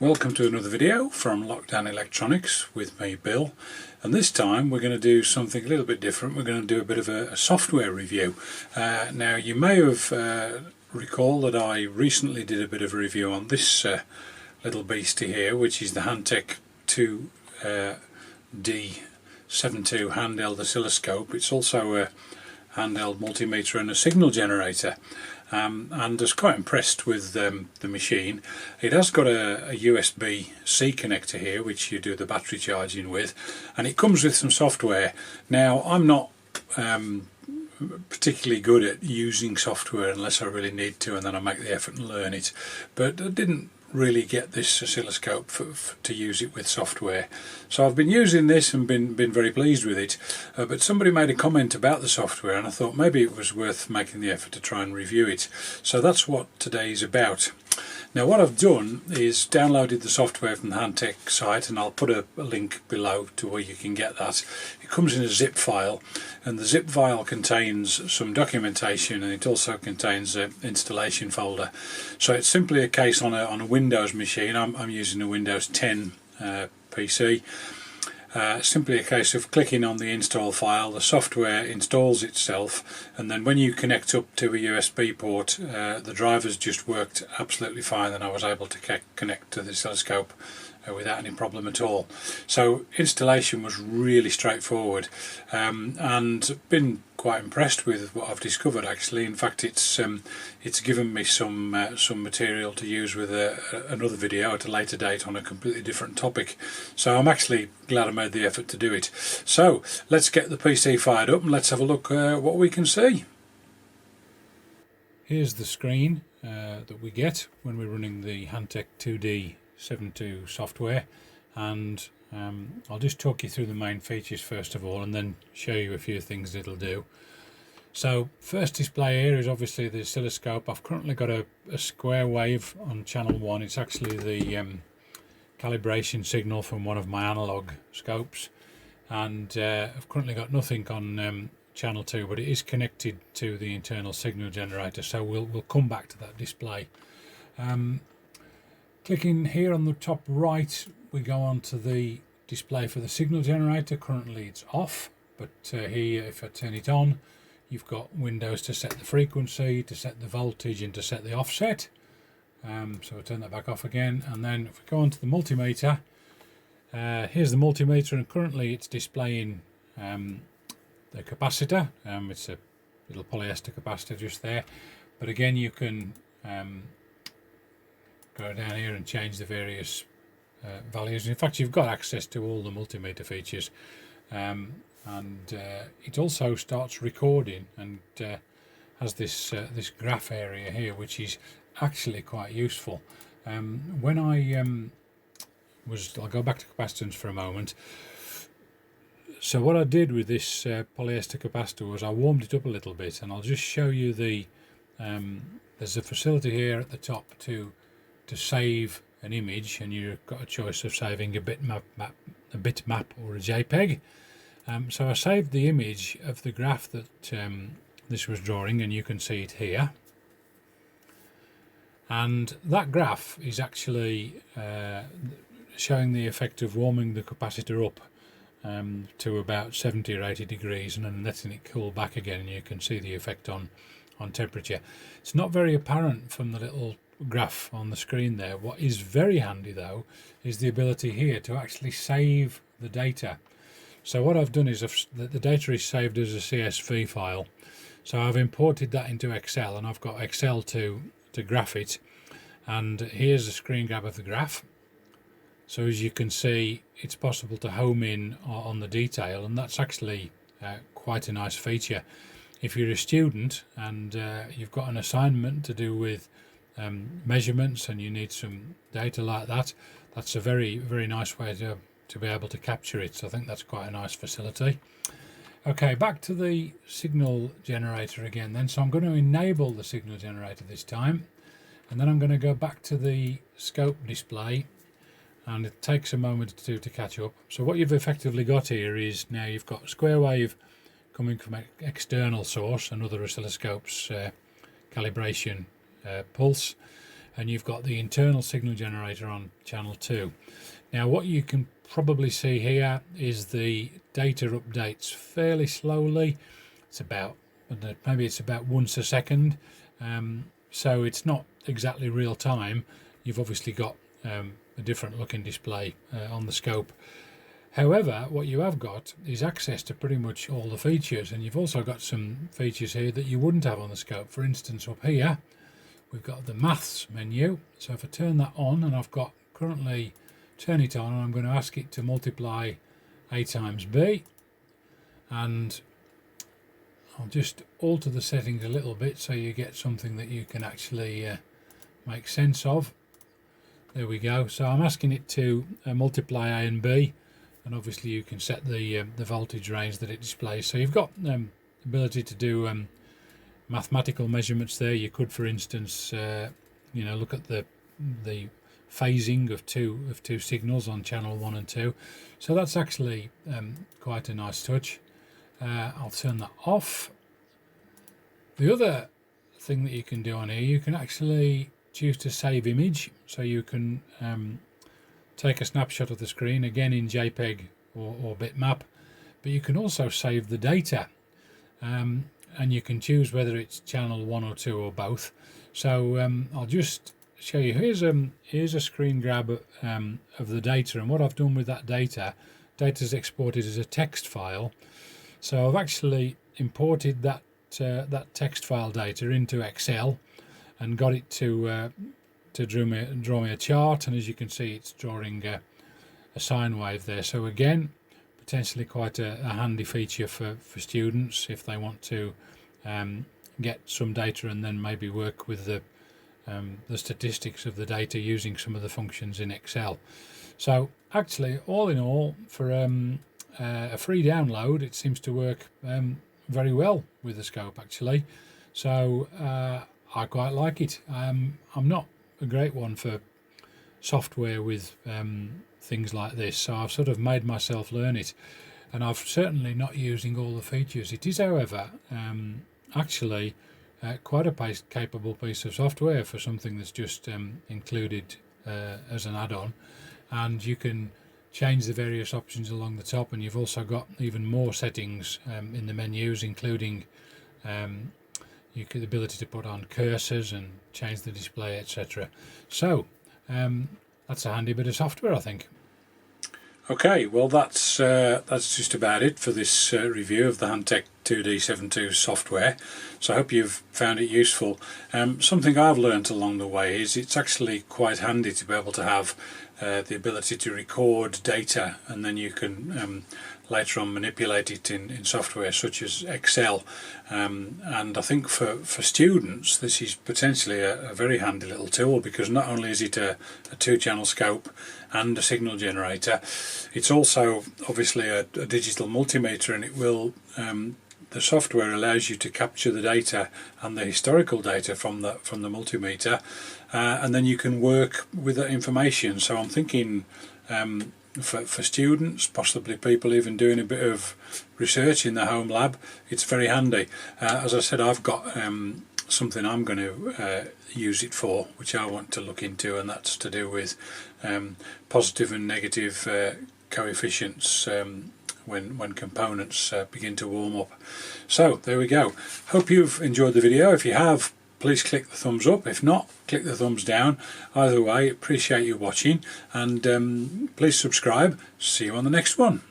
Welcome to another video from Lockdown Electronics with me, Bill, and this time we're going to do something a little bit different. We're going to do a bit of a software review. Now you may have recalled that I recently did a bit of a review on this little beastie here, which is the Hantek 2D72 handheld oscilloscope. It's also a handheld multimeter and a signal generator. And I was quite impressed with the machine. It has got a USB-C connector here, which you do the battery charging with, and it comes with some software. Now, I'm not particularly good at using software unless I really need to, and then I make the effort and learn it. But I didn't really get this oscilloscope to use it with software, so I've been using this and been very pleased with it, but somebody made a comment about the software and I thought maybe it was worth making the effort to try and review it. So that's what today is about. Now what I've done is downloaded the software from the Hantek site, and I'll put a link below to where you can get that. It comes in a zip file, and the zip file contains some documentation, and it also contains an installation folder. So it's simply a case on a Windows machine. I'm using a Windows 10 PC. Simply a case of clicking on the install file, the software installs itself, and then when you connect up to a USB port, the drivers just worked absolutely fine, and I was able to connect to the oscilloscope without any problem at all. So installation was really straightforward, and been quite impressed with what I've discovered actually. In fact, it's given me some material to use with another video at a later date on a completely different topic. So I'm actually glad I made the effort to do it. So let's get the PC fired up and let's have a look what we can see. Here's the screen that we get when we're running the Hantek 2D72 software, and I'll just talk you through the main features first of all and then show you a few things it'll do. So first display here is obviously the oscilloscope. I've currently got a square wave on channel 1. It's actually the calibration signal from one of my analog scopes, and I've currently got nothing on channel 2, but it is connected to the internal signal generator, so we'll come back to that display. Clicking here on the top right, we go on to the display for the signal generator. Currently it's off, but here if I turn it on, you've got windows to set the frequency, to set the voltage, and to set the offset. So I'll turn that back off again, and then if we go on to the multimeter, here's the multimeter, and currently it's displaying the capacitor. It's a little polyester capacitor just there, but again you can go down here and change the various values. In fact, you've got access to all the multimeter features, and it also starts recording and has this graph area here, which is actually quite useful. When I'll go back to capacitance for a moment. So what I did with this polyester capacitor was I warmed it up a little bit, and I'll just show you there's a facility here at the top to save an image, and you've got a choice of saving a bitmap or a JPEG. So I saved the image of the graph that this was drawing, and you can see it here. And that graph is actually showing the effect of warming the capacitor up to about 70 or 80 degrees and then letting it cool back again, and you can see the effect on temperature. It's not very apparent from the little graph on the screen there. What is very handy though is the ability here to actually save the data. So what I've done is the data is saved as a CSV file, so I've imported that into Excel, and I've got Excel to graph it, and here's a screen grab of the graph. So as you can see, it's possible to home in on the detail, and that's actually quite a nice feature. If you're a student and you've got an assignment to do with measurements and you need some data like that, that's a very nice way to be able to capture it. So I think that's quite a nice facility. Okay, back to the signal generator again then. So I'm going to enable the signal generator this time, and then I'm going to go back to the scope display, and it takes a moment to catch up. So what you've effectively got here is now you've got square wave coming from external source, another oscilloscope's calibration pulse. and you've got the internal signal generator on channel 2. Now what you can probably see here is the data updates fairly slowly. It's about, maybe it's about once a second, so it's not exactly real time. You've obviously got a different looking display on the scope. However, what you have got is access to pretty much all the features, and you've also got some features here that you wouldn't have on the scope. For instance, up here we've got the maths menu. So if I turn that on, and I've got currently turn it on, and I'm going to ask it to multiply a times b, and I'll just alter the settings a little bit so you get something that you can actually make sense of. There we go. So I'm asking it to multiply a and b, and obviously you can set the voltage range that it displays. So you've got ability to do mathematical measurements there. You could, for instance, you know, look at the phasing of two signals on channel 1 and 2. So that's actually quite a nice touch. I'll turn that off. The other thing that you can do on here, you can actually choose to save image, so you can take a snapshot of the screen, again in JPEG or bitmap, but you can also save the data, and you can choose whether it's channel 1 or 2 or both. So I'll just show you. Here's a screen grab of the data, and what I've done with that data is exported as a text file. So I've actually imported that text file data into Excel and got it to draw me a chart, and as you can see, it's drawing a sine wave there. So again, potentially quite a handy feature for students if they want to get some data and then maybe work with the statistics of the data using some of the functions in Excel. So actually, all in all, for a free download, it seems to work very well with the scope actually. So I quite like it. I'm not a great one for software with things like this, so I've sort of made myself learn it, and I've certainly not using all the features. It is, however, actually quite a capable piece of software for something that's just included as an add-on, and you can change the various options along the top, and you've also got even more settings in the menus, including the ability to put on cursors and change the display, etc. So that's a handy bit of software, I think. Okay, well that's just about it for this review of the Hantek 2D72 software. So I hope you've found it useful. Something I've learnt along the way is it's actually quite handy to be able to have the ability to record data, and then you can later on manipulate it in software such as Excel, and I think for students this is potentially a very handy little tool, because not only is it a 2-channel scope and a signal generator, it's also obviously a digital multimeter, and it will the software allows you to capture the data and the historical data from the multimeter, and then you can work with that information. So I'm thinking for students, possibly people even doing a bit of research in the home lab, it's very handy. As I said, I've got something I'm going to use it for, which I want to look into, and that's to do with positive and negative coefficients when components begin to warm up. So there we go. Hope you've enjoyed the video. If you have, please click the thumbs up. If not, click the thumbs down. Either way, appreciate you watching, and please subscribe. See you on the next one.